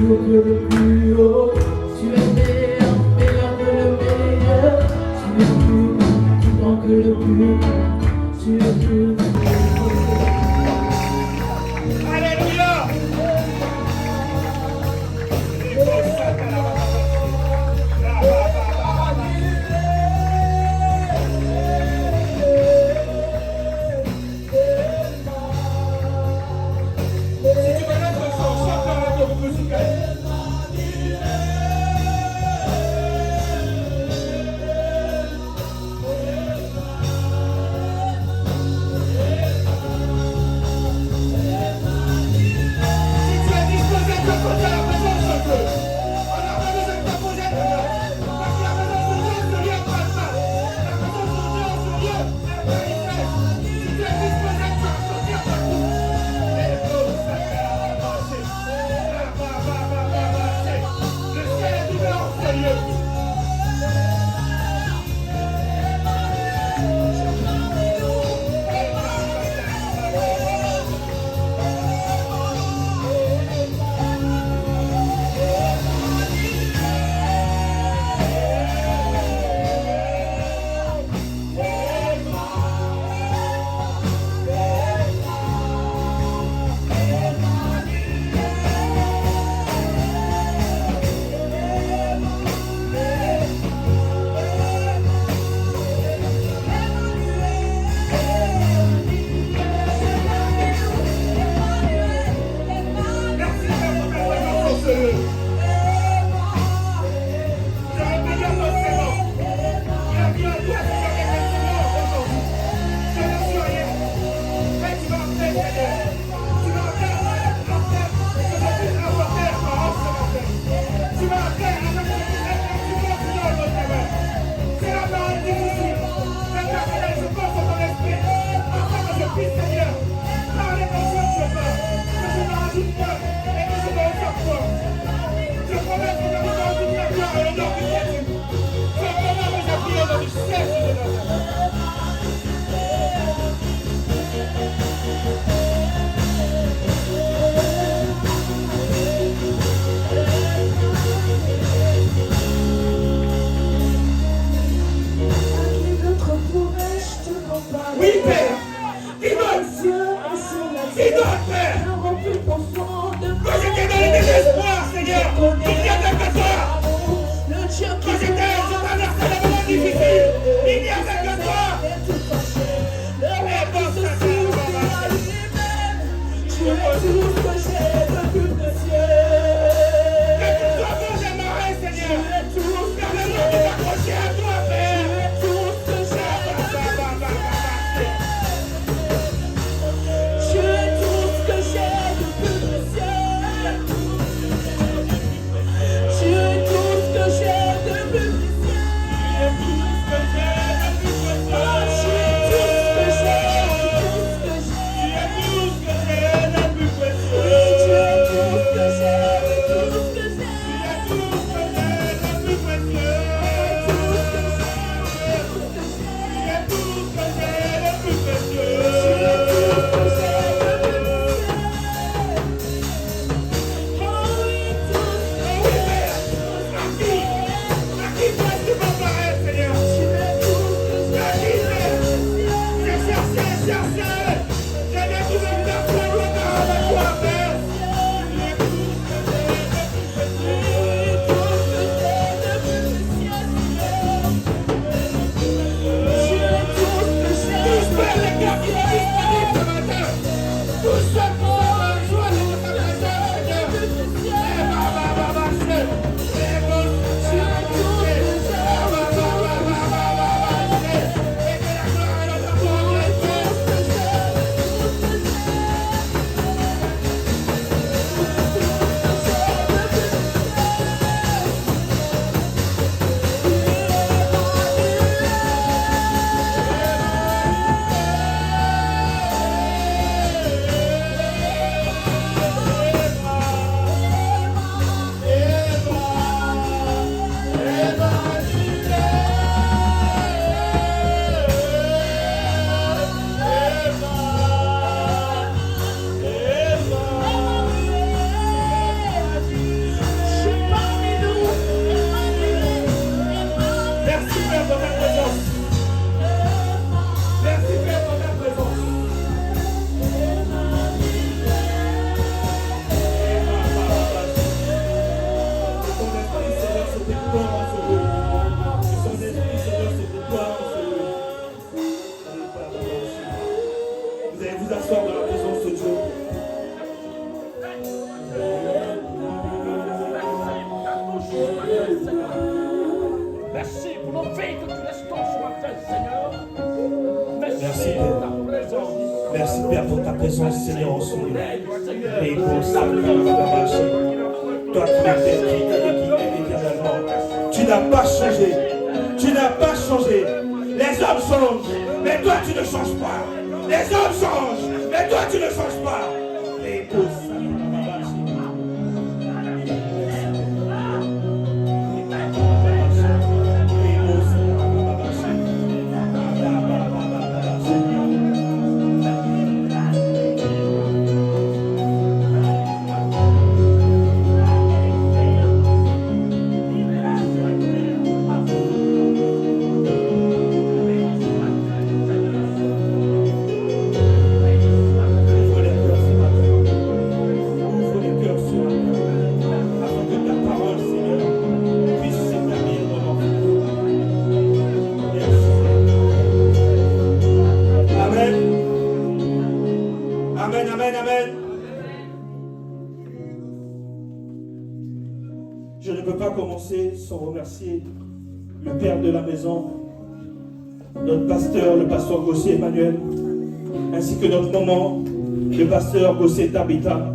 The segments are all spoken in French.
haut que le plus haut. Tu es meilleur, meilleur que le meilleur. Tu es plus grand que le plus grand. Tu es plus grand. Alléluia. Si tu connais cette chanson, chante avec le groupe musical. fait que tu restaures ce matin, Seigneur. Merci, pour Père. ta présence. Merci Père pour ta présence, Seigneur, en ce lieu. Seigneur. Et pour ça, toi qui étais, qui éternellement. Tu n'as pas changé. Tu n'as pas changé. Les hommes changent, mais toi tu ne changes pas. Les hommes changent, mais toi tu ne changes pas. Et pour ça, sans remercier le père de la maison, notre pasteur, le pasteur Gossé Emmanuel, ainsi que notre maman, le pasteur Gossé Tabitha.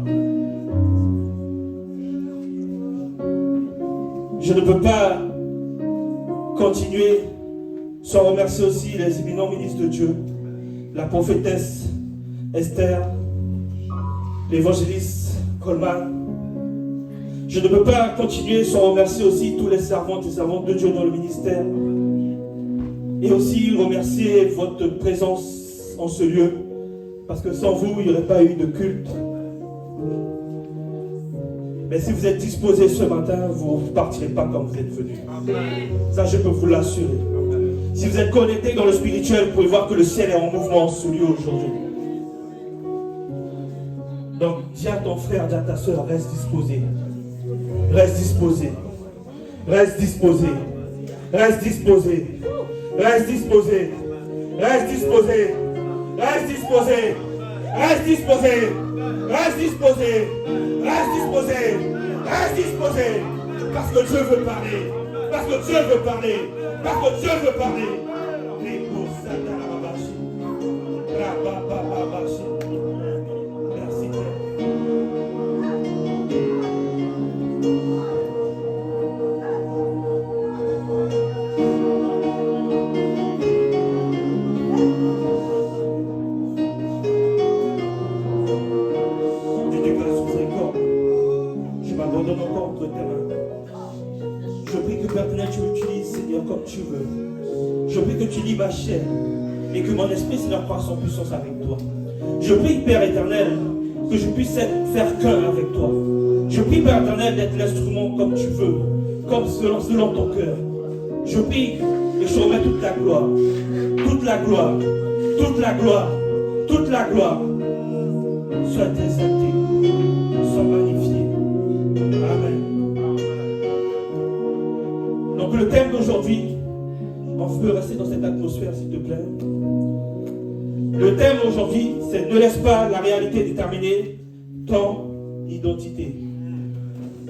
Je ne peux pas continuer sans remercier aussi les éminents ministres de Dieu, la prophétesse Esther, l'évangéliste Coleman. Je ne peux pas continuer sans remercier aussi tous les servantes et servantes de Dieu dans le ministère. Et aussi remercier votre présence en ce lieu. Parce que sans vous, il n'y aurait pas eu de culte. Mais si vous êtes disposés ce matin, vous ne partirez pas comme vous êtes venus. Ça, je peux vous l'assurer. Si vous êtes connectés dans le spirituel, vous pouvez voir que le ciel est en mouvement en ce lieu aujourd'hui. Donc, dis à ton frère, dis à ta soeur, reste disposé. Reste disposé. Reste disposé. Reste disposé. Reste disposé. Reste disposé. Reste disposé. Reste disposé. Reste disposé. Reste disposé. Reste disposé. Parce que Dieu veut parler. Parce que Dieu veut parler. Parce que Dieu veut parler. Merci Père. Comme tu veux. Je prie que tu lis ma chair et que mon esprit Seigneur croisse en puissance avec toi. Je prie, Père éternel, que je puisse faire cœur avec toi. Je prie, Père éternel, d'être l'instrument comme tu veux, comme selon ton cœur. Je prie et je remets toute la gloire, toute la gloire, toute la gloire, toute la gloire. Sois exalté, sois magnifié. Amen. Donc le thème d'aujourd'hui, on peut rester dans cette atmosphère s'il te plaît. Le thème aujourd'hui, c'est ne laisse pas la réalité déterminer ton identité.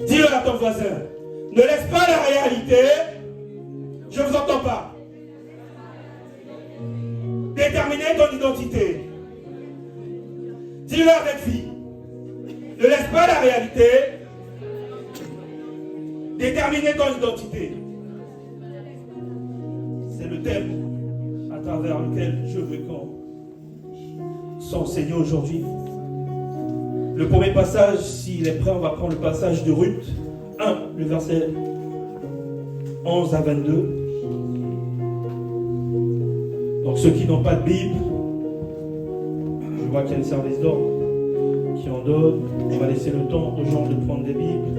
Dis-le à ton voisin, ne laisse pas la réalité, je ne vous entends pas, déterminer ton identité. Dis-le avec vie, ne laisse pas la réalité déterminer ton identité. C'est le thème à travers lequel je veux qu'on s'enseigne aujourd'hui. Le premier passage, s'il est prêt, on va prendre le passage de Ruth 1, le verset 11 à 22. Donc ceux qui n'ont pas de Bible, je vois qu'il y a le service d'ordre qui en donne. On va laisser le temps aux gens de prendre des Bibles.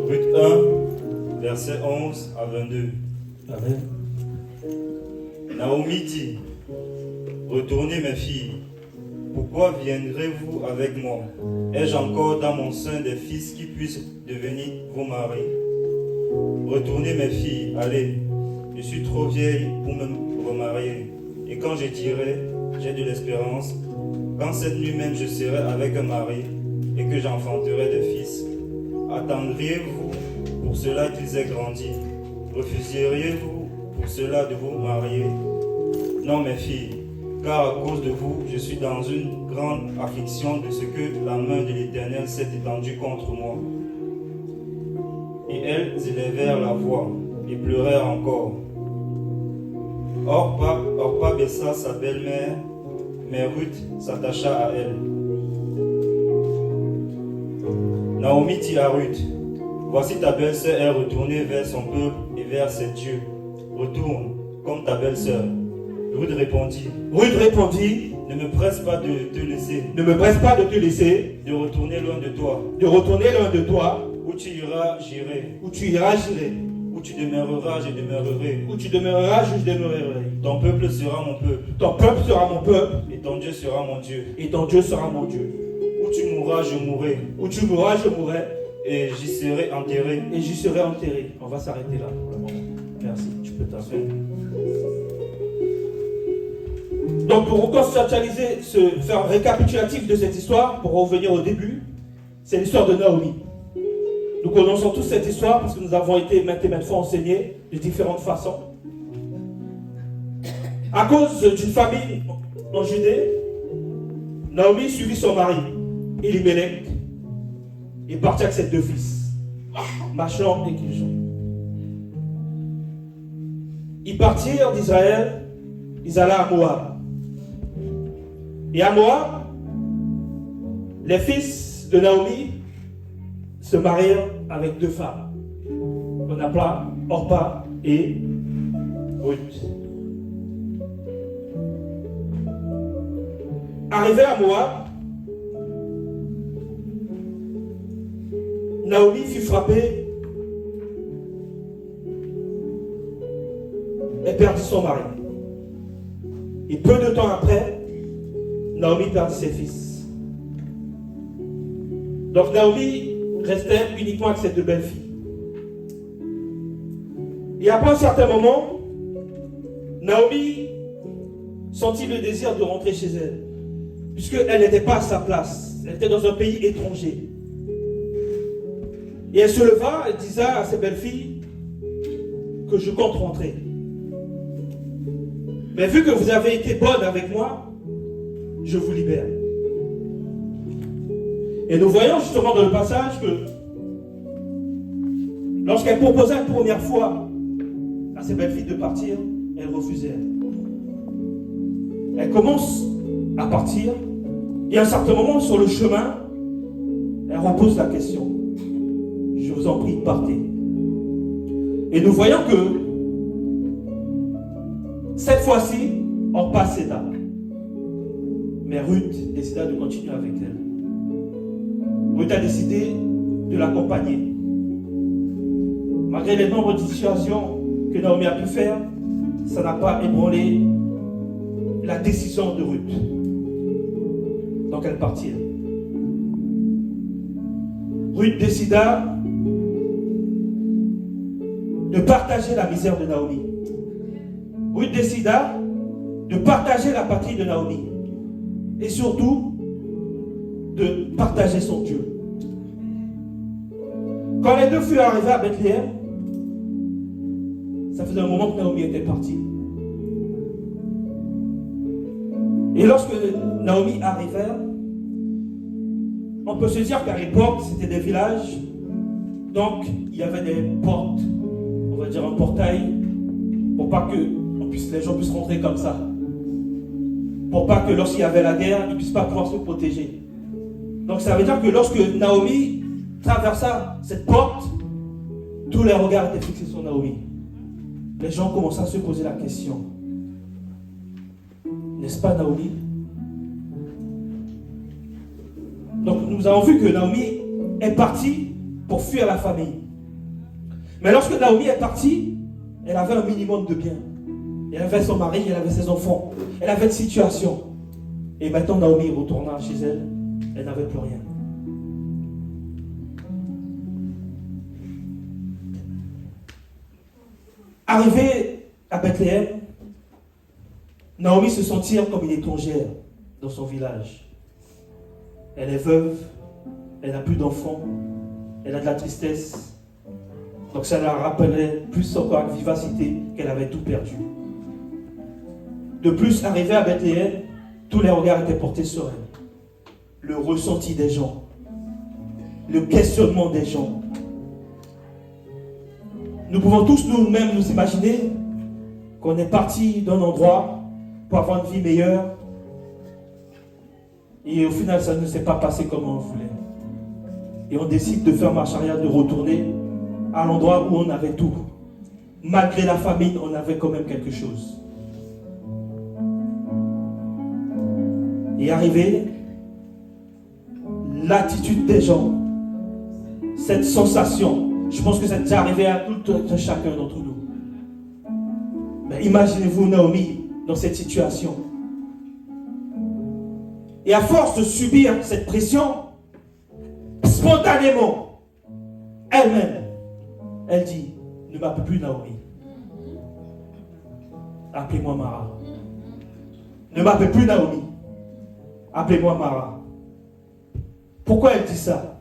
Ruth 1, verset 11 à 22. Amen. Naomi dit, retournez mes filles, pourquoi viendrez-vous avec moi? Ai-je encore dans mon sein des fils qui puissent devenir vos maris? Retournez mes filles, allez, je suis trop vieille pour me remarier. Et quand je dirai, j'ai de l'espérance, quand cette nuit même je serai avec un mari et que j'enfanterai des fils, attendriez-vous pour cela qu'ils aient grandi? Refuseriez-vous pour cela de vous marier? Non, mes filles, car à cause de vous, je suis dans une grande affliction de ce que la main de l'Éternel s'est étendue contre moi. Et elles élevèrent la voix et pleurèrent encore. Orpa baissa sa belle-mère, mais Ruth s'attacha à elle. Naomi dit à Ruth, voici ta belle-sœur est retournée vers son peuple et vers ses dieux. Retourne comme ta belle-sœur. Ruth répondit, ne me presse pas de te laisser, de retourner loin de toi. Où tu iras, j'irai. Où tu demeureras, je demeurerai. Ton peuple sera mon peuple. Et ton Dieu sera mon Dieu. Où tu mourras, je mourrai. Et j'y serai enterré. On va s'arrêter là pour le moment. Merci, tu peux t'asseoir. Donc pour conceptualiser, faire un récapitulatif de cette histoire, pour revenir au début, c'est l'histoire de Naomi. Nous connaissons tous cette histoire parce que nous avons été maintes et maintes fois enseignés de différentes façons. À cause d'une famine en Judée, Naomi suivit son mari, Elimelech, et partit avec ses deux fils, Machlon et Kiljon. Ils partirent d'Israël, ils allèrent à Moab. Et à Moab, les fils de Naomi se marièrent avec deux femmes, qu'on appela Orpa et Ruth. Arrivé à Moab, Naomi fut frappée et perdit son mari. Et peu de temps après, Naomi perdit ses fils. Donc Naomi restait uniquement avec ses deux belles filles. Et après un certain moment, Naomi sentit le désir de rentrer chez elle, puisqu'elle n'était pas à sa place. Elle était dans un pays étranger. Et elle se leva et disait à ses belles filles que je compte rentrer. Mais vu que vous avez été bonnes avec moi, je vous libère. Et nous voyons justement dans le passage que lorsqu'elle proposait une première fois à ses belles filles de partir, elles refusaient. Elle commence à partir et à un certain moment sur le chemin, elle repose la question. Je vous en prie, partez. Et nous voyons que cette fois-ci, Orpa céda. Mais Ruth décida de continuer avec elle. Ruth a décidé de l'accompagner. Malgré les nombreuses situations que Naomi a pu faire, ça n'a pas ébranlé la décision de Ruth. Donc elle partit. Ruth décida de partager la misère de Naomi. Ruth décida de partager la patrie de Naomi. Et surtout, de partager son Dieu. Quand les deux furent arrivés à Bethléem, ça faisait un moment que Naomi était partie. Et lorsque Naomi arrivait, on peut se dire qu'à l'époque, c'était des villages. Donc, il y avait des portes, on va dire un portail, pour pas que les gens puissent rentrer comme ça. Pour pas que lorsqu'il y avait la guerre, ils ne puissent pas pouvoir se protéger. Donc ça veut dire que lorsque Naomi traversa cette porte, tous les regards étaient fixés sur Naomi. Les gens commençaient à se poser la question. N'est-ce pas Naomi? Donc nous avons vu que Naomi est partie pour fuir la famille. Mais lorsque Naomi est partie, elle avait un minimum de biens. Elle avait son mari, elle avait ses enfants. Elle avait une situation. Et maintenant, Naomi retourna chez elle. Elle n'avait plus rien. Arrivée à Bethléem, Naomi se sentit comme une étrangère dans son village. Elle est veuve, elle n'a plus d'enfants, elle a de la tristesse. Donc ça la rappelait plus encore avec vivacité qu'elle avait tout perdu. De plus, arrivée à Bethléem, tous les regards étaient portés sur elle. Le ressenti des gens, le questionnement des gens. Nous pouvons tous nous-mêmes nous imaginer qu'on est parti d'un endroit pour avoir une vie meilleure et au final ça ne s'est pas passé comme on voulait. Et on décide de faire marche arrière, de retourner à l'endroit où on avait tout. Malgré la famine, on avait quand même quelque chose. Et arrivé, l'attitude des gens, cette sensation, je pense que c'est déjà arrivé à tout chacun d'entre nous. Mais imaginez-vous Naomi dans cette situation. Et à force de subir cette pression, spontanément, elle-même, elle dit, ne m'appelle plus Naomi. Appelez-moi Mara. Ne m'appelle plus Naomi. Appelez-moi Mara. Pourquoi elle dit ça?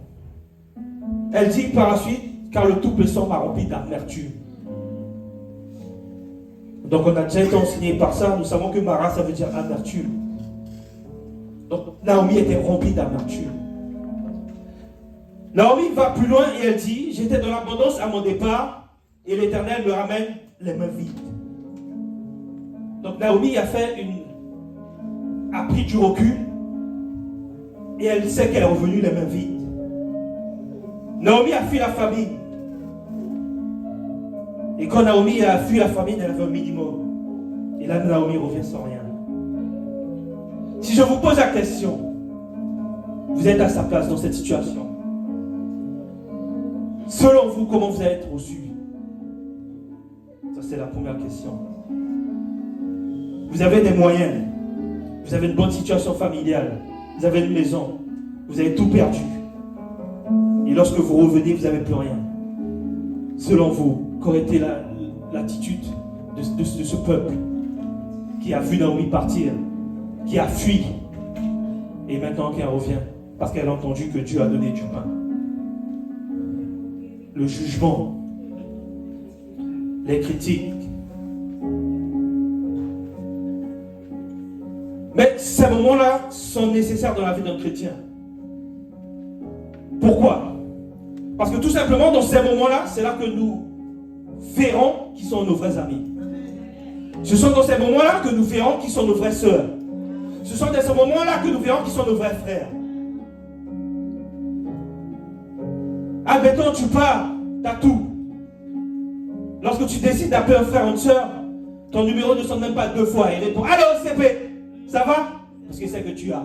Elle dit par la suite, car le Tout-Puissant m'a rempli d'amertume. Donc on a déjà été enseigné par ça, nous savons que Mara ça veut dire amertume. Donc Naomi était remplie d'amertume. Naomi va plus loin et elle dit, j'étais dans l'abondance à mon départ et l'Éternel me ramène les mains vides. Donc Naomi a pris du recul et elle sait qu'elle est revenue les mains vides. Naomi a fui la famine. Et quand Naomi a fui la famine, elle avait un minimum. Et là, Naomi revient sans rien. Si je vous pose la question, vous êtes à sa place dans cette situation. Selon vous, comment vous allez être reçu? Ça, c'est la première question. Vous avez des moyens. Vous avez une bonne situation familiale. Vous avez une maison. Vous avez tout perdu. Et lorsque vous revenez, vous n'avez plus rien. Selon vous, qu'aurait été l'attitude de ce peuple qui a vu Naomi partir, qui a fui, et maintenant qu'elle revient, parce qu'elle a entendu que Dieu a donné du pain. Le jugement, les critiques. Mais ces moments-là sont nécessaires dans la vie d'un chrétien. Pourquoi? Parce que tout simplement, dans ces moments-là, c'est là que nous verrons qui sont nos vrais amis. Ce sont dans ces moments-là que nous verrons qui sont nos vraies sœurs. Ce sont dans ces moments-là que nous verrons qui sont nos vrais frères. Admettons, tu pars, tu as tout. Lorsque tu décides d'appeler un frère ou une sœur, ton numéro ne sonne même pas 2 fois. Il répond, allô CP, ça va? Parce qu'il sait que tu as.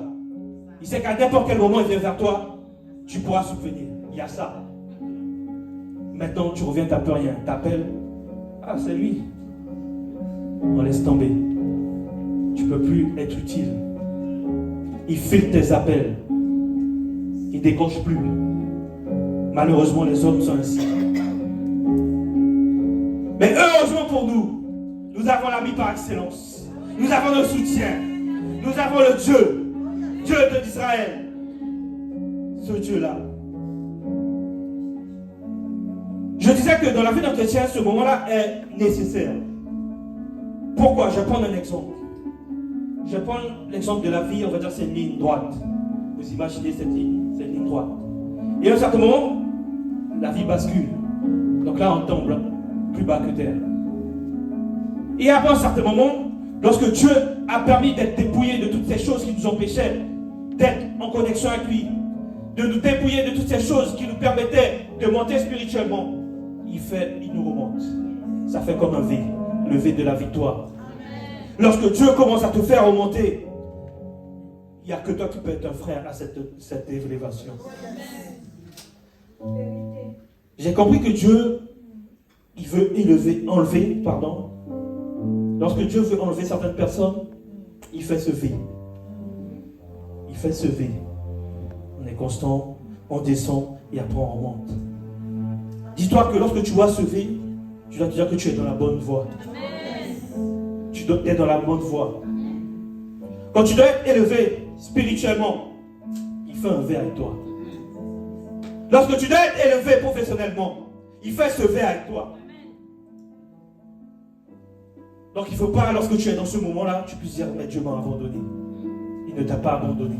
Il sait qu'à n'importe quel moment il vient vers toi, tu pourras subvenir. Il y a ça. Maintenant, tu reviens, tu n'as plus rien. Tu appelles. Ah, c'est lui. On laisse tomber. Tu ne peux plus être utile. Il filtre tes appels. Il ne décroche plus. Malheureusement, les hommes sont ainsi. Mais heureusement pour nous, nous avons l'ami par excellence. Nous avons le soutien. Nous avons le Dieu d'Israël. Ce Dieu-là. Je disais que dans la vie d'un chrétien, ce moment-là est nécessaire. Pourquoi? Je vais prendre un exemple. Je vais prendre l'exemple de la vie, on va dire c'est une ligne droite. Vous imaginez cette ligne, c'est une ligne droite. Et à un certain moment, la vie bascule. Donc là, on tombe plus bas que terre. Et après un certain moment, lorsque Dieu a permis d'être dépouillé de toutes ces choses qui nous empêchaient d'être en connexion avec lui, de nous dépouiller de toutes ces choses qui nous permettaient de monter spirituellement, il nous remonte. Ça fait comme un V, le V de la victoire. Lorsque Dieu commence à te faire remonter, il n'y a que toi qui peux être un frère à cette élévation. J'ai compris que Dieu, il veut enlever. Lorsque Dieu veut enlever certaines personnes, il fait ce V. fait sever. On est constant, on descend et après on remonte. Dis-toi que lorsque tu vois sever, tu dois te dire que tu es dans la bonne voie. Tu dois être dans la bonne voie. Quand tu dois être élevé spirituellement, il fait un V avec toi. Lorsque tu dois être élevé professionnellement, il fait ce V avec toi. Donc il ne faut pas, lorsque tu es dans ce moment-là, tu puisses dire, mais Dieu m'a abandonné. Il ne t'a pas abandonné.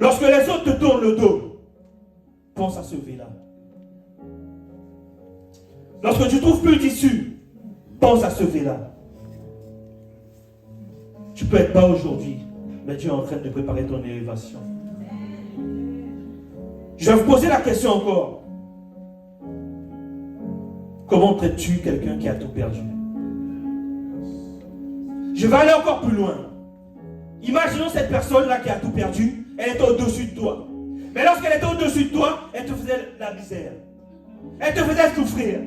Lorsque les autres te tournent le dos, pense à ce V-là. Lorsque tu ne trouves plus d'issue, pense à ce V-là. Tu peux être bas aujourd'hui, mais Dieu est en train de préparer ton élévation. Je vais vous poser la question encore. Comment traites-tu quelqu'un qui a tout perdu? Je vais aller encore plus loin. Imaginons cette personne-là qui a tout perdu, elle était au-dessus de toi. Mais lorsqu'elle était au-dessus de toi, elle te faisait la misère. Elle te faisait souffrir.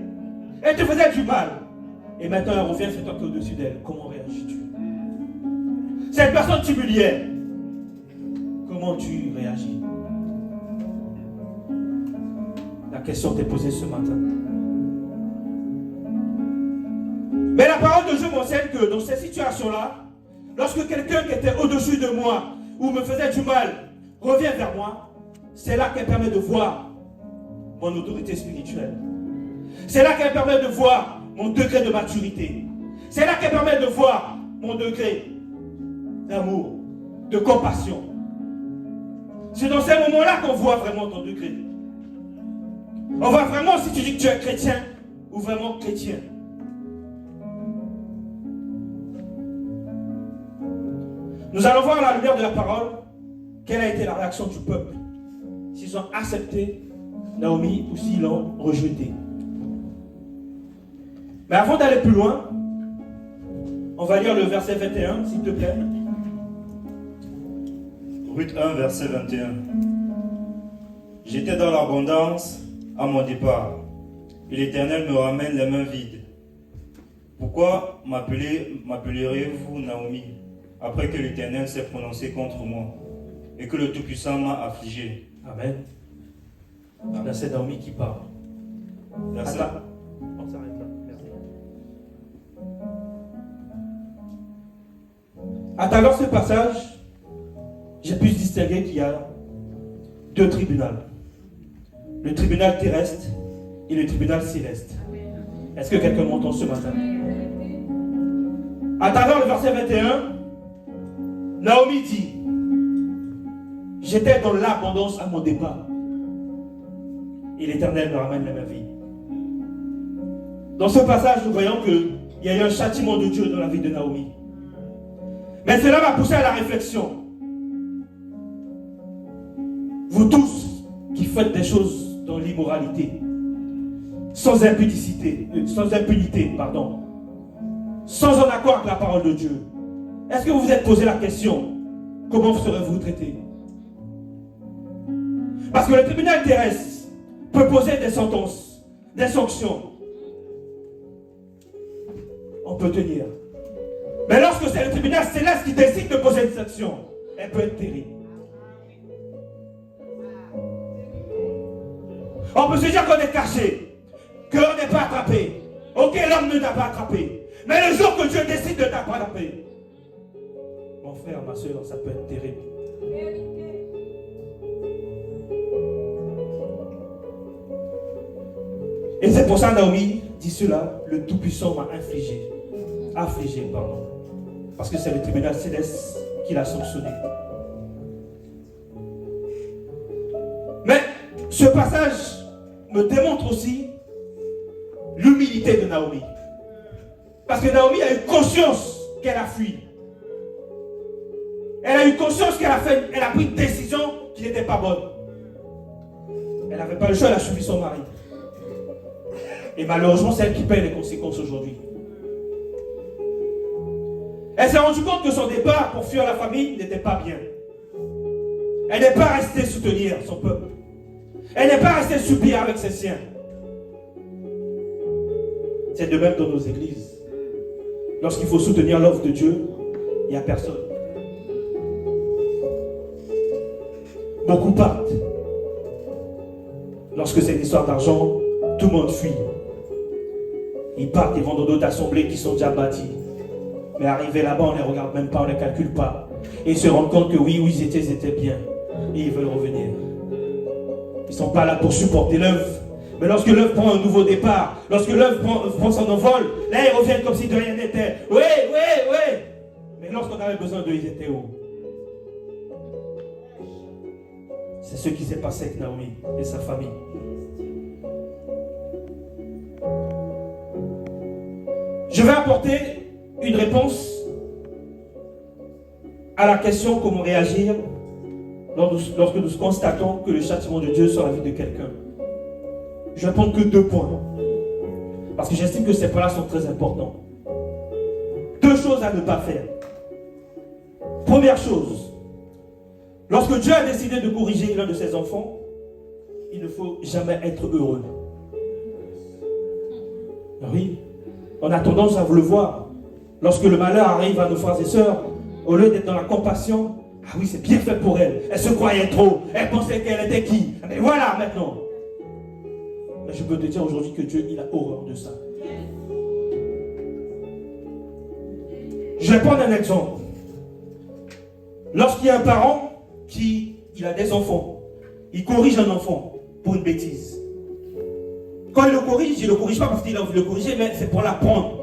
Elle te faisait du mal. Et maintenant elle revient, c'est toi qui es au-dessus d'elle. Comment réagis-tu? Cette personne t'humiliait. Comment tu réagis? La question t'est posée ce matin. Mais la parole de Dieu m'enseigne que dans ces situations-là, lorsque quelqu'un qui était au-dessus de moi ou me faisait du mal revient vers moi, c'est là qu'elle permet de voir mon autorité spirituelle. C'est là qu'elle permet de voir mon degré de maturité. C'est là qu'elle permet de voir mon degré d'amour, de compassion. C'est dans ces moments-là qu'on voit vraiment ton degré. On voit vraiment si tu dis que tu es chrétien ou vraiment chrétien. Nous allons voir à la lumière de la parole quelle a été la réaction du peuple. S'ils ont accepté Naomi ou s'ils l'ont rejeté. Mais avant d'aller plus loin, on va lire le verset 21, s'il te plaît. Ruth 1, verset 21. J'étais dans l'abondance à mon départ, et l'Éternel me ramène les mains vides. Pourquoi m'appellerez-vous Naomi, après que l'Éternel s'est prononcé contre moi, et que le Tout-Puissant m'a affligé? Amen. Là, c'est Naomi qui parle. Verset. Attends. On s'arrête là. Merci. À travers ce passage, j'ai pu distinguer qu'il y a deux tribunaux. Le tribunal terrestre et le tribunal céleste. Est-ce que quelqu'un m'entend ce matin? À travers le verset 21, Naomi dit, j'étais dans l'abondance à mon départ. Et l'Éternel me ramène la vie. Dans ce passage, nous voyons qu'il y a eu un châtiment de Dieu dans la vie de Naomi. Mais cela m'a poussé à la réflexion. Vous tous qui faites des choses dans l'immoralité, sans impunité, sans en accord avec la parole de Dieu, est-ce que vous vous êtes posé la question, comment serez-vous traité? Parce que le tribunal terrestre peut poser des sentences, des sanctions. On peut tenir. Mais lorsque c'est le tribunal céleste qui décide de poser une sanction, elle peut être terrible. On peut se dire qu'on est caché, qu'on n'est pas attrapé. Ok, l'homme ne t'a pas attrapé. Mais le jour que Dieu décide de t'attraper, mon frère, ma soeur, ça peut être terrible. Et c'est pour ça Naomi dit cela, le Tout-Puissant m'a affligé, pardon. Parce que c'est le tribunal céleste qui l'a sanctionné. Mais ce passage me démontre aussi l'humilité de Naomi. Parce que Naomi a eu conscience qu'elle a fui. Elle a eu conscience qu'elle a pris une décision qui n'était pas bonne. Elle n'avait pas le choix, elle a suivi son mari. Et malheureusement, c'est elle qui paye les conséquences aujourd'hui. Elle s'est rendue compte que son départ pour fuir la famille n'était pas bien. Elle n'est pas restée soutenir son peuple. Elle n'est pas restée subir avec ses siens. C'est de même dans nos églises. Lorsqu'il faut soutenir l'œuvre de Dieu, il n'y a personne. Beaucoup partent. Lorsque c'est une histoire d'argent, tout le monde fuit. Ils partent, ils vont dans d'autres assemblées qui sont déjà bâties. Mais arrivés là-bas, on ne les regarde même pas, on ne les calcule pas. Et ils se rendent compte que oui, où ils étaient bien. Et ils veulent revenir. Ils ne sont pas là pour supporter l'œuvre. Mais lorsque l'œuvre prend un nouveau départ, lorsque l'œuvre prend son envol, là ils reviennent comme si de rien n'était. Oui. Mais lorsqu'on avait besoin d'eux, ils étaient où? C'est ce qui s'est passé avec Naomi et sa famille. Je vais apporter une réponse à la question comment réagir lorsque nous constatons que le châtiment de Dieu sur la vie de quelqu'un. Je vais prendre que 2 points. Parce que j'estime que ces points-là sont très importants. 2 choses à ne pas faire. Première chose, lorsque Dieu a décidé de corriger l'un de ses enfants, il ne faut jamais être heureux. Oui, on a tendance à vous le voir. Lorsque le malheur arrive à nos frères et sœurs, au lieu d'être dans la compassion, ah oui, c'est bien fait pour elle. Elle se croyait trop. Elle pensait qu'elle était qui? Mais voilà maintenant. Mais je peux te dire aujourd'hui que Dieu, il a horreur de ça. Je vais prendre un exemple. Lorsqu'il y a un parent il a des enfants, il corrige un enfant pour une bêtise. Quand il le corrige pas parce qu'il a envie de le corriger, mais c'est pour l'apprendre,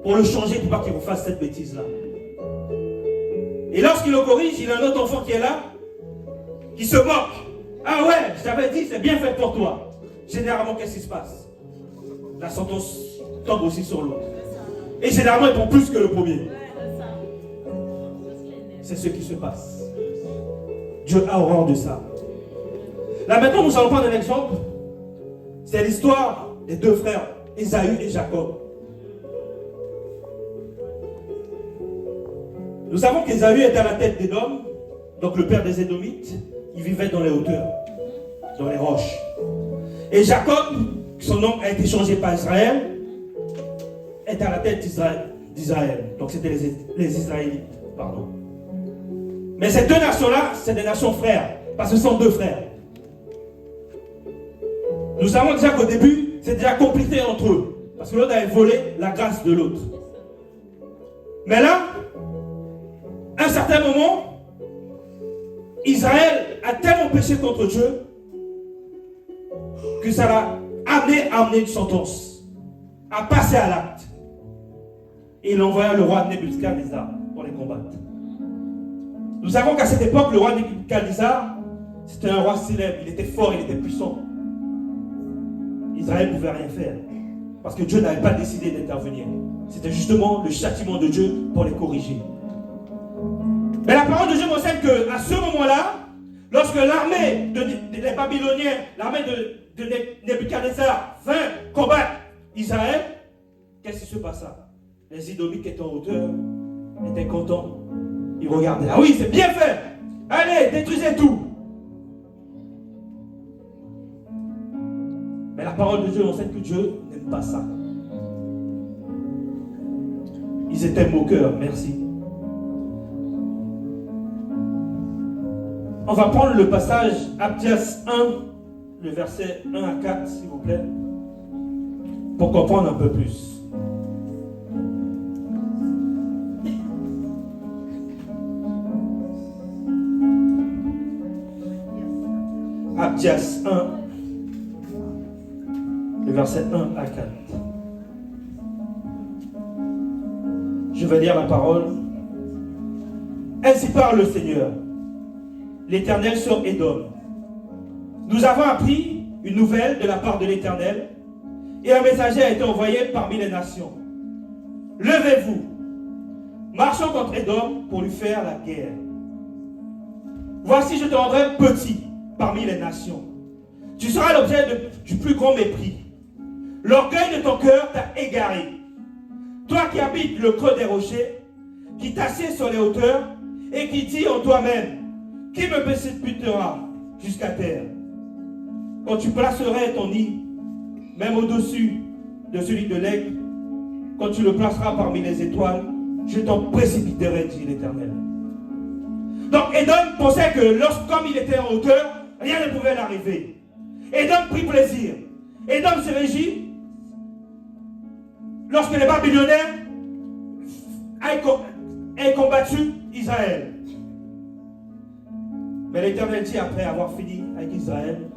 pour le changer, pour pas qu'il refasse cette bêtise-là. Et lorsqu'il le corrige, il a un autre enfant qui est là, qui se moque. Ah ouais, je t'avais dit, c'est bien fait pour toi. Généralement, qu'est-ce qui se passe? La sentence tombe aussi sur l'autre. Et généralement, ils font plus que le premier. C'est ce qui se passe. Dieu a horreur de ça. Là maintenant, nous allons prendre un exemple. C'est l'histoire des 2 frères, Ésaü et Jacob. Nous savons qu'Ésaü était à la tête d'Édom, donc le père des Édomites. Il vivait dans les hauteurs, dans les roches. Et Jacob, son nom a été changé par Israël, est à la tête d'Israël. Donc c'était les Israélites, pardon. Mais ces 2 nations-là, c'est des nations frères, parce que ce sont 2 frères. Nous savons déjà qu'au début, c'est déjà compliqué entre eux, parce que l'autre avait volé la grâce de l'autre. Mais là, à un certain moment, Israël a tellement péché contre Dieu que ça l'a amené à amener une sentence, à passer à l'acte. Et il envoya le roi Nebuchadnezzar pour les combattre. Nous savons qu'à cette époque, le roi Nebuchadnezzar, c'était un roi célèbre, il était fort, il était puissant. Israël ne pouvait rien faire, parce que Dieu n'avait pas décidé d'intervenir. C'était justement le châtiment de Dieu pour les corriger. Mais la parole de Dieu m'enseigne qu'à ce moment-là, lorsque l'armée des Babyloniens, l'armée de Nebuchadnezzar vint combattre Israël, qu'est-ce qui se passa? Les Édomites qui étaient en hauteur étaient contents. Ils regardaient. Ah oui, c'est bien fait. Allez, détruisez tout. Mais la parole de Dieu enseigne que Dieu n'aime pas ça. Ils étaient moqueurs, merci. On va prendre le passage Abdias 1, le verset 1 à 4, s'il vous plaît, pour comprendre un peu plus. Abdias 1, le verset 1 à 4. Je vais lire la parole. Ainsi parle le Seigneur, l'Éternel sur Édom. Nous avons appris une nouvelle de la part de l'Éternel, et un messager a été envoyé parmi les nations. Levez-vous, marchons contre Édom pour lui faire la guerre. Voici, je te rendrai petit parmi les nations. Tu seras l'objet du plus grand mépris. L'orgueil de ton cœur t'a égaré. Toi qui habites le creux des rochers, qui t'assieds sur les hauteurs, et qui dis en toi-même, qui me précipitera jusqu'à terre? Quand tu placerais ton nid, même au-dessus de celui de l'aigle, quand tu le placeras parmi les étoiles, je t'en précipiterai, dit l'Éternel. Donc Édom pensait que comme il était en hauteur, rien ne pouvait l'arriver. Édom prit plaisir. Édom se réjouit lorsque les Babyloniens aient combattu Israël. Mais l'Éternel dit, après avoir fini avec Israël,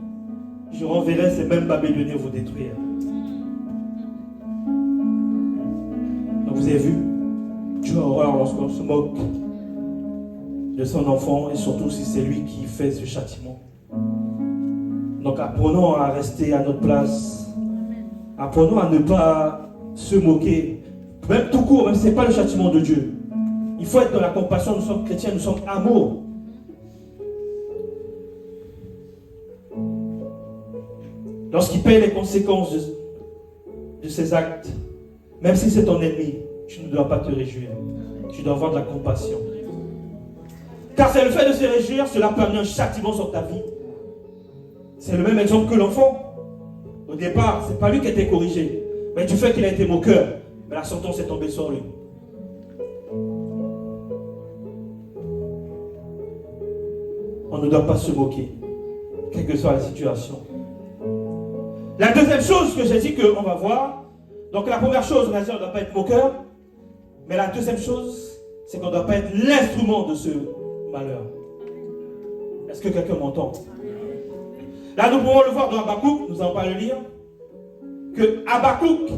je renverrai ces mêmes Babyloniens vous détruire. Donc vous avez vu, Dieu a horreur lorsqu'on se moque de son enfant et surtout si c'est lui qui fait ce châtiment. Donc apprenons à rester à notre place. Apprenons à ne pas se moquer. Même tout court, même si ce n'est pas le châtiment de Dieu. Il faut être dans la compassion, nous sommes chrétiens, nous sommes amour. Lorsqu'il paye les conséquences de ses actes, même si c'est ton ennemi, tu ne dois pas te réjouir. Tu dois avoir de la compassion. Car c'est le fait de se réjouir, cela peut amener un châtiment sur ta vie. C'est le même exemple que l'enfant. Au départ, ce n'est pas lui qui a été corrigé. Mais du fait qu'il a été moqueur, mais la sentence est tombée sur lui. On ne doit pas se moquer, quelle que soit la situation. La deuxième chose que j'ai dit qu'on va voir, donc la première chose, on a dit on ne doit pas être moqueur, mais la deuxième chose, c'est qu'on ne doit pas être l'instrument de ce malheur. Est-ce que quelqu'un m'entend? Là, nous pouvons le voir dans Habakkuk, nous n'allons pas le lire, que Habakkuk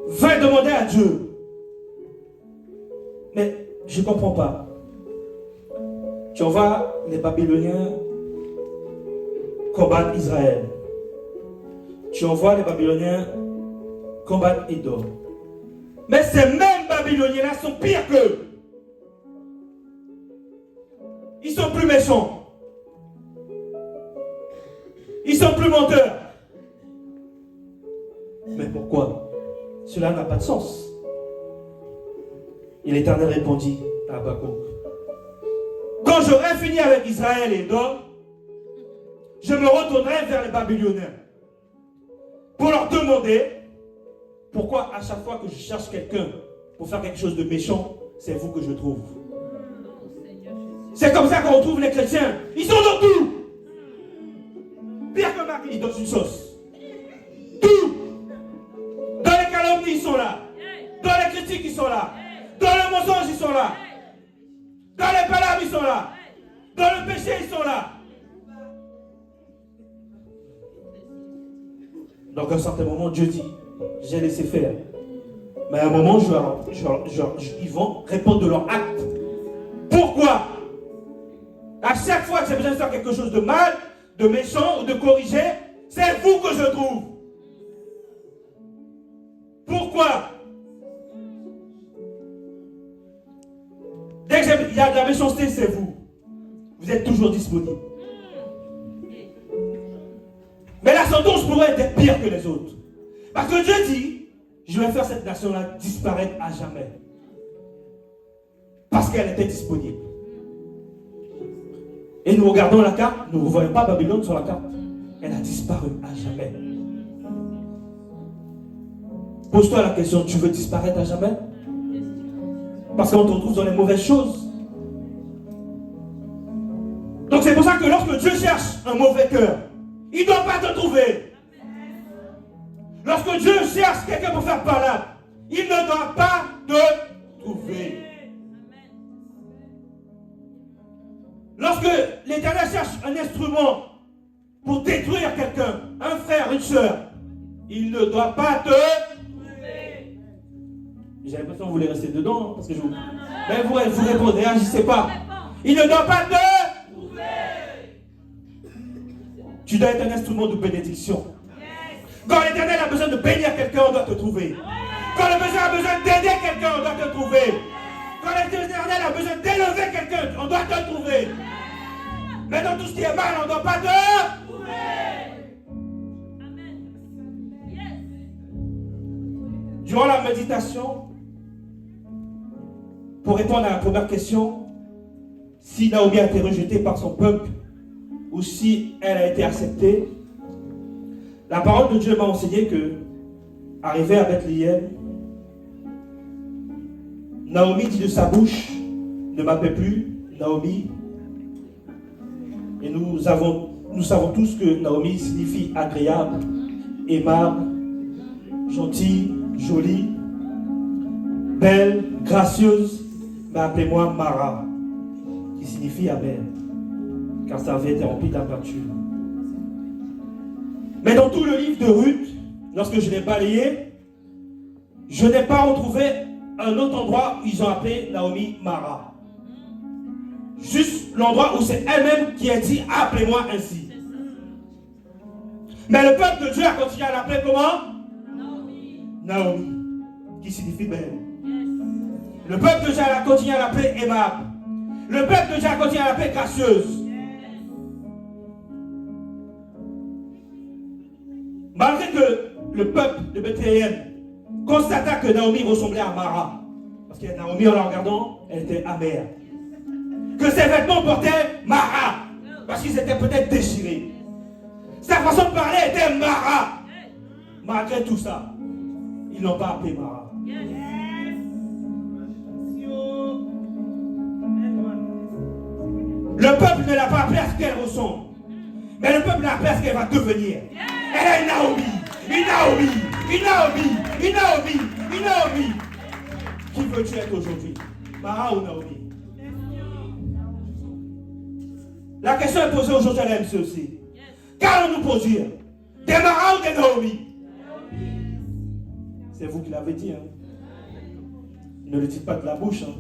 va demander à Dieu. Mais je ne comprends pas. Tu envoies les Babyloniens combattre Israël. Tu envoies les Babyloniens combattre Édom. Mais ces mêmes Babyloniens-là sont pires qu'eux. Ils sont plus méchants. Ils sont plus menteurs. Mais pourquoi? Cela n'a pas de sens. Et l'Éternel répondit à Habakkuk: quand j'aurai fini avec Israël et Édom, je me retournerai vers les Babyloniens pour leur demander pourquoi à chaque fois que je cherche quelqu'un pour faire quelque chose de méchant, c'est vous que je trouve. C'est comme ça qu'on retrouve les chrétiens. Ils sont dans tout. Pire que Marie dans une sauce. Tout. Dans les calomnies, ils sont là. Dans les critiques, ils sont là. Dans le mensonge, ils sont là. Dans les palabres, ils sont là. Dans le péché, ils sont là. Donc à un certain moment, Dieu dit, j'ai laissé faire. Mais à un moment, ils vont répondre de leur acte. Pourquoi? À chaque fois que j'ai besoin de faire quelque chose de mal, de méchant ou de corriger, c'est vous que je trouve. Pourquoi? Dès qu'il y a de la méchanceté, c'est vous. Vous êtes toujours disponible. Mais la sentence pourrait être pire que les autres. Parce que Dieu dit, je vais faire cette nation-là disparaître à jamais. Parce qu'elle était disponible. Et nous regardons la carte, nous ne voyons pas Babylone sur la carte. Elle a disparu à jamais. Pose-toi la question, tu veux disparaître à jamais? Parce qu'on te retrouve dans les mauvaises choses. Donc c'est pour ça que lorsque Dieu cherche un mauvais cœur, il ne doit pas te trouver. Lorsque Dieu cherche quelqu'un pour faire palabre, il ne doit pas te trouver. Lorsque l'Éternel cherche un instrument pour détruire quelqu'un, un frère, une soeur, il ne doit pas te trouver. J'ai l'impression que vous voulez rester dedans, parce que je vous... Mais vous répondez, réagissez pas. Il ne doit pas te trouver. Tu dois être un instrument de bénédiction. Quand l'Éternel a besoin de bénir quelqu'un, on doit te trouver. Quand l'Éternel a besoin d'aider quelqu'un, on doit te trouver. Quand l'Éternel a besoin d'élever quelqu'un, on doit te trouver. Mais dans tout ce qui est mal, on ne doit pas te trouver. Amen. Durant la méditation, pour répondre à la première question, si Naomi a été rejetée par son peuple ou si elle a été acceptée, la parole de Dieu m'a enseigné que, arrivé à Bethléem, Naomi dit de sa bouche, ne m'appelle plus Naomi. Et nous savons tous que Naomi signifie agréable, aimable, gentille, jolie, belle, gracieuse. Mais appelez-moi Mara, qui signifie amère, car sa vie était remplie d'amertume. Mais dans tout le livre de Ruth, lorsque je l'ai balayé, je n'ai pas retrouvé un autre endroit où ils ont appelé Naomi Mara. Juste l'endroit où c'est elle-même qui a dit « Appelez-moi ainsi ». Mais le peuple de Dieu a continué à l'appeler comment? Naomi, qui signifie belle. Le peuple de Dieu a continué à l'appeler aimable. Le peuple de Dieu a continué à l'appeler gracieuse. Malgré que le peuple de Bethléem constata que Naomi ressemblait à Mara, parce que Naomi, en la regardant, elle était amère. Que ses vêtements portaient Mara, parce qu'ils étaient peut-être déchirés. Sa façon de parler était Mara. Malgré tout ça, ils n'ont pas appelé Mara. Le peuple ne l'a pas appelée à ce qu'elle ressemble. Mais le peuple l'a appelée à ce qu'elle va devenir. Elle est Naomi. Une Naomi. Une Naomi. Une Naomi. Une Naomi. Qui veux-tu être aujourd'hui? Mara ou Naomi? La question est posée aujourd'hui à l'AMC aussi. Qu'allons-nous produire? Des Mara ou des Naomi? C'est vous qui l'avez dit. Hein? Ne le dites pas de la bouche. Hein?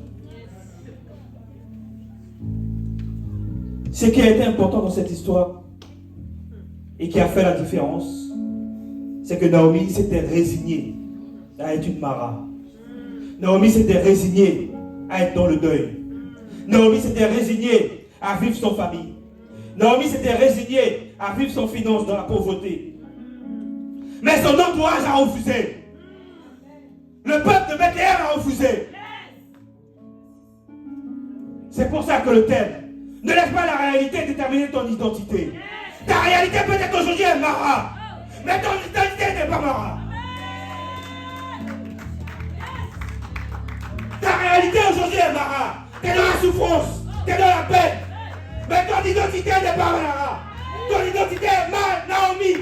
Ce qui a été important dans cette histoire et qui a fait la différence, c'est que Naomi s'était résignée à être une Mara. Naomi s'était résignée à être dans le deuil. Naomi s'était résignée à vivre son famille. Naomi s'était résignée à vivre son finance dans la pauvreté. Mais son entourage a refusé. Le peuple de Bethléem a refusé. C'est pour ça que le thème: ne laisse pas la réalité déterminer ton identité. Ta réalité peut-être aujourd'hui est Mara, mais ton identité n'est pas Mara. Ta réalité aujourd'hui est Mara. Tu es dans la souffrance, tu es dans la peine, mais ton identité n'est pas Mara. Ton identité est Naomi.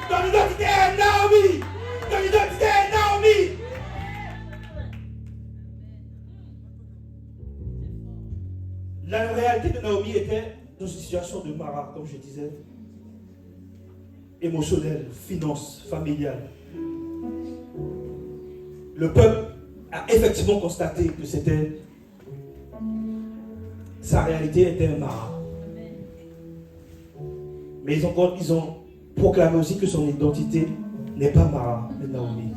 Ton identité est Naomi. Ton identité est Naomi. La réalité de Naomi était dans une situation de Mara, comme je disais, émotionnelle, finance, familiale. Le peuple a effectivement constaté que sa réalité était un Mara. Mais ils ont proclamé aussi que son identité n'est pas Mara, mais Naomi.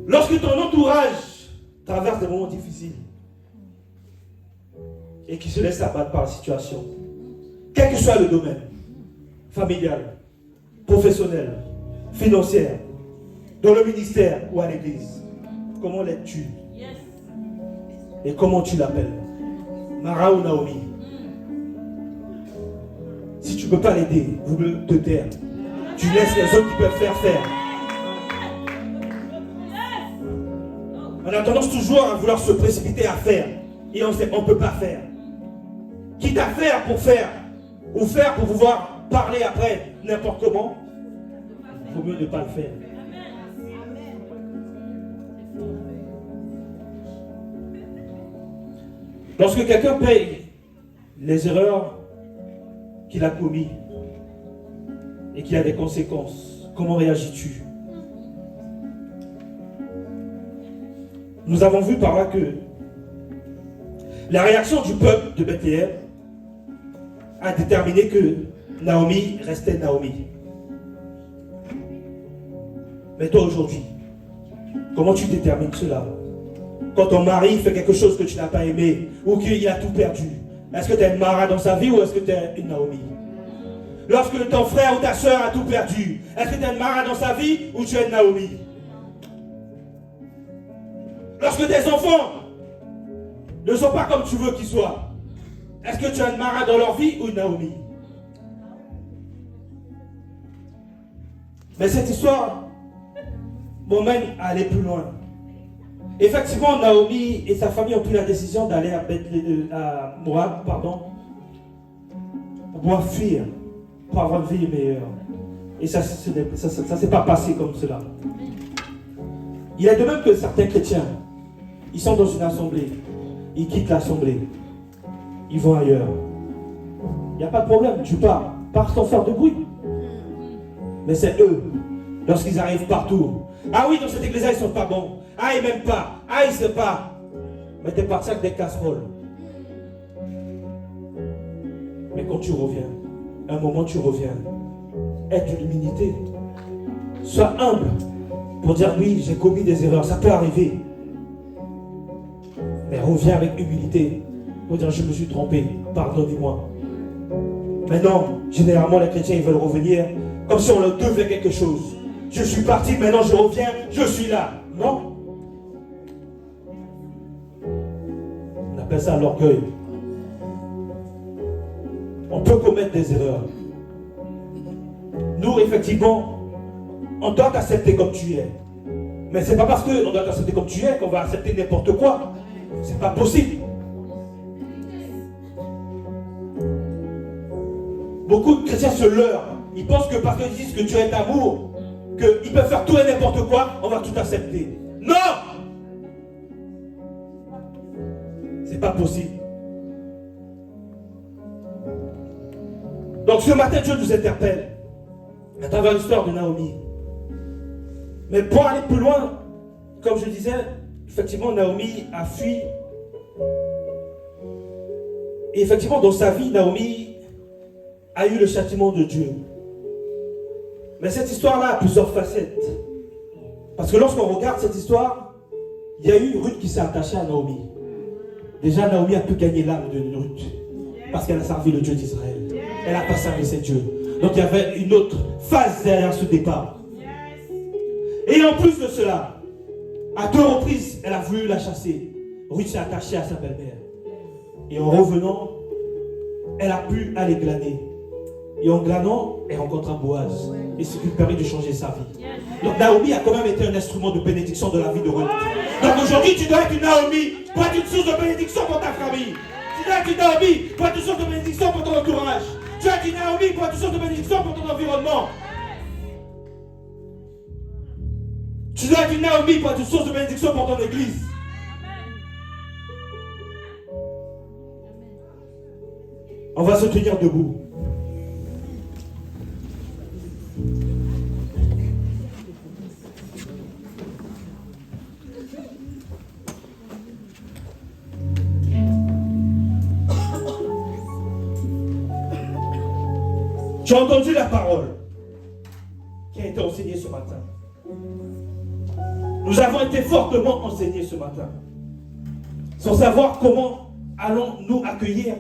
Lorsque ton entourage traverse des moments difficiles, et qui se laisse abattre par la situation, quel que soit le domaine, familial, professionnel, financier, dans le ministère ou à l'église, comment l'aides-tu? Et comment tu l'appelles? Mara ou Naomi? Si tu ne peux pas l'aider, vous te taire. Tu laisses les autres qui peuvent faire. On a tendance toujours à vouloir se précipiter à faire, et on ne peut pas faire. Quitte à faire, ou faire pour pouvoir parler après n'importe comment, il vaut mieux ne pas le faire. Lorsque quelqu'un paye les erreurs qu'il a commises et qu'il a des conséquences, comment réagis-tu? Nous avons vu par là que la réaction du peuple de Bethléem a déterminé que Naomi restait Naomi. Mais toi aujourd'hui, comment tu détermines cela? Quand ton mari fait quelque chose que tu n'as pas aimé ou qu'il a tout perdu, est-ce que tu es une Mara dans sa vie ou est-ce que tu es une Naomi? Lorsque ton frère ou ta soeur a tout perdu, est-ce que tu es une Mara dans sa vie ou tu es une Naomi? Lorsque tes enfants ne sont pas comme tu veux qu'ils soient, est-ce que tu as une Mara dans leur vie ou une Naomi? Mais cette histoire m'emmène à aller plus loin. Effectivement, Naomi et sa famille ont pris la décision d'aller à Moab, pour pouvoir fuir, pour avoir une vie meilleure. Et ça ne s'est pas passé comme cela. Il est de même que certains chrétiens, ils sont dans une assemblée, ils quittent l'assemblée, ils vont ailleurs. Il n'y a pas de problème, tu pars sans faire de bruit. Mais c'est eux, lorsqu'ils arrivent partout. Ah oui, dans cette église-là, ils ne sont pas bons. Ah, ils m'aiment pas. Ah, ils ne savent pas. Mais tu es parti avec des casseroles. Mais quand tu reviens, un moment tu reviens, aie de l'humilité. Sois humble pour dire oui, j'ai commis des erreurs, ça peut arriver. Mais reviens avec humilité pour dire je me suis trompé, pardonnez-moi. Maintenant, généralement les chrétiens ils veulent revenir comme si on leur devait quelque chose. Je suis parti, maintenant je reviens, je suis là. Non. On appelle ça l'orgueil. On peut commettre des erreurs. Nous, effectivement, on doit t'accepter comme tu es. Mais ce n'est pas parce qu'on doit t'accepter comme tu es qu'on va accepter n'importe quoi. C'est pas possible. Beaucoup de chrétiens se leurrent. Ils pensent que parce qu'ils disent que Dieu est amour, qu'ils peuvent faire tout et n'importe quoi, on va tout accepter. Non! C'est pas possible. Donc ce matin, Dieu nous interpelle à travers l'histoire de Naomi. Mais pour aller plus loin, comme je disais, effectivement, Naomi a fui. Et effectivement, dans sa vie, Naomi a eu le châtiment de Dieu. Mais cette histoire-là a plusieurs facettes. Parce que lorsqu'on regarde cette histoire, il y a eu Ruth qui s'est attachée à Naomi. Déjà, Naomi a pu gagner l'âme de Ruth. Parce qu'elle a servi le Dieu d'Israël. Elle n'a pas servi ses dieux. Donc il y avait une autre phase derrière ce départ. Et en plus de cela, à 2 reprises, elle a voulu la chasser. Ruth s'est attachée à sa belle-mère. Et en revenant, elle a pu aller glaner. Et en glanant, elle rencontra Boaz. Et ce qui lui permet de changer sa vie. Donc Naomi a quand même été un instrument de bénédiction dans la vie de Ruth. Donc aujourd'hui, tu dois être une Naomi, pour être une source de bénédiction pour ta famille. Tu dois être une Naomi, pour être une source de bénédiction pour ton entourage. Tu dois être une Naomi, pour être une source de bénédiction pour ton environnement. Tu dois être une Naomi, pour être une source de bénédiction pour ton église. On va se tenir debout. Tu as entendu la parole qui a été enseignée ce matin. Nous avons été fortement enseignés ce matin, sans savoir comment allons-nous accueillir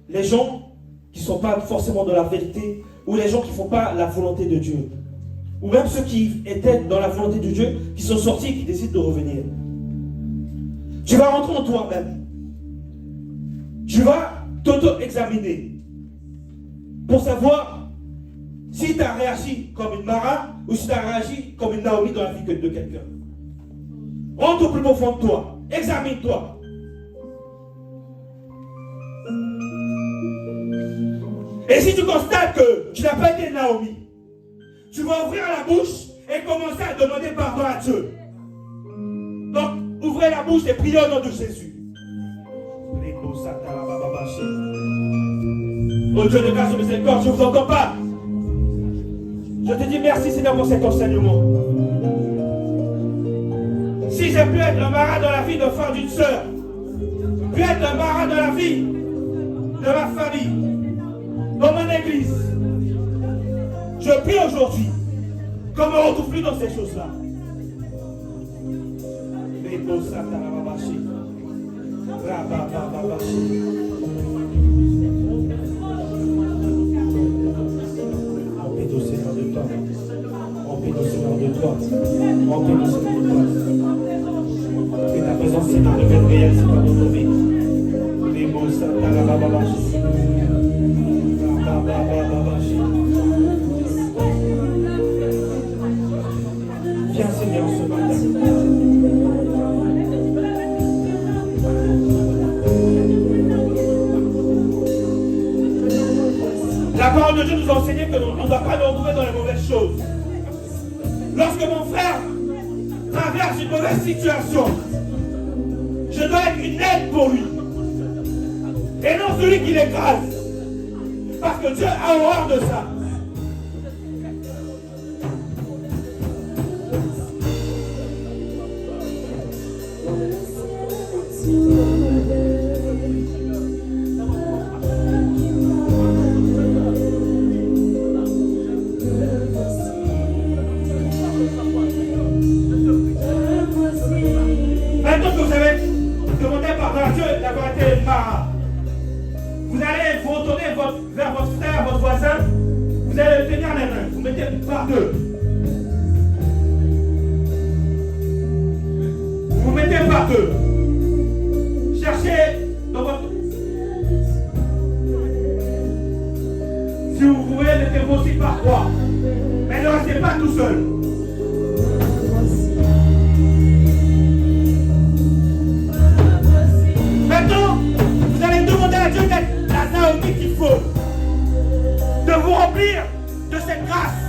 les gens qui ne sont pas forcément dans la vérité, ou les gens qui ne font pas la volonté de Dieu, ou même ceux qui étaient dans la volonté de Dieu, qui sont sortis et qui décident de revenir. Tu vas rentrer en toi-même. Tu vas t'auto-examiner pour savoir si tu as réagi comme une Mara ou si tu as réagi comme une Naomi dans la vie de quelqu'un. Rentre au plus profond de toi. Examine-toi. Et si tu constates que tu n'as pas été Naomi, tu vas ouvrir la bouche et commencer à demander pardon à Dieu. Donc, ouvrez la bouche et priez au nom de Jésus. Oh Dieu de grâce et miséricorde, je ne vous entends pas. Je te dis merci Seigneur pour cet enseignement. Si j'ai pu être un marin dans la vie d'un frère, d'une sœur, pu être un marin dans la vie de ma famille, dans mon église, je prie aujourd'hui qu'on ne me retrouve plus dans ces choses-là. Remplis-nous Seigneur de toi. Remplis-nous Seigneur de toi. Remplis-nous Seigneur de toi. Que ta présence Seigneur devienne réelle Seigneur dans nos vies. Les mots viens Seigneur ce matin. de Dieu nous a enseigné que l'on ne doit pas nous retrouver dans les mauvaises choses. Lorsque mon frère traverse une mauvaise situation, je dois être une aide pour lui. Et non celui qui l'écrase. Parce que Dieu a horreur de ça. Maintenant que vous avez demandé pardon à Dieu d'avoir été marin, vous allez vous retourner vers votre frère, votre voisin, vous allez le tenir les mains, vous mettez par deux. Vous mettez par deux. Cherchez dans votre... Si vous pouvez, mettez-vous aussi par trois. Mais ne restez pas tout seul. Maintenant, vous allez demander à Dieu d'être la Naomi qu'il faut. De vous remplir de cette grâce,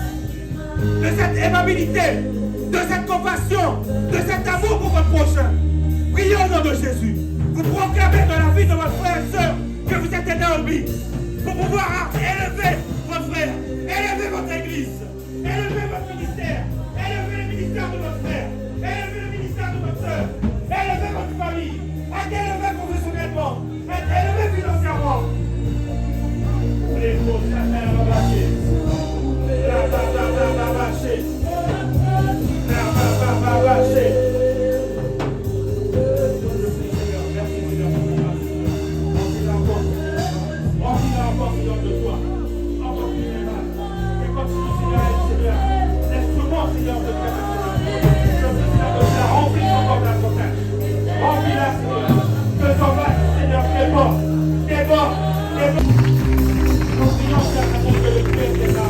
de cette aimabilité, de cette compassion, de cet amour pour votre prochain. Priez au nom de Jésus. Vous proclamez dans la vie de votre frère et soeur que vous êtes des Naomi pour pouvoir élever votre frère, élever votre église, élever votre ministère, élever le ministère de votre frère, élever le ministère de votre soeur, élever votre famille, être élevé professionnellement, être élevé financièrement. Les mots de la terre va bâcher. La va bâcher. La va bâcher. Merci Seigneur pour ta grâce. Remplis-la encore, Seigneur, de toi. Encore plus de mal. Et continue, Seigneur, à être Seigneur. L'instrument, Seigneur, de ta grâce. Je prie, Seigneur, de la remplir encore de la fontaine. Remplis-la, Seigneur. Que ton mal, Seigneur, déborde. Déborde. Déborde. Nous prions, Seigneur, que le Dieu est là.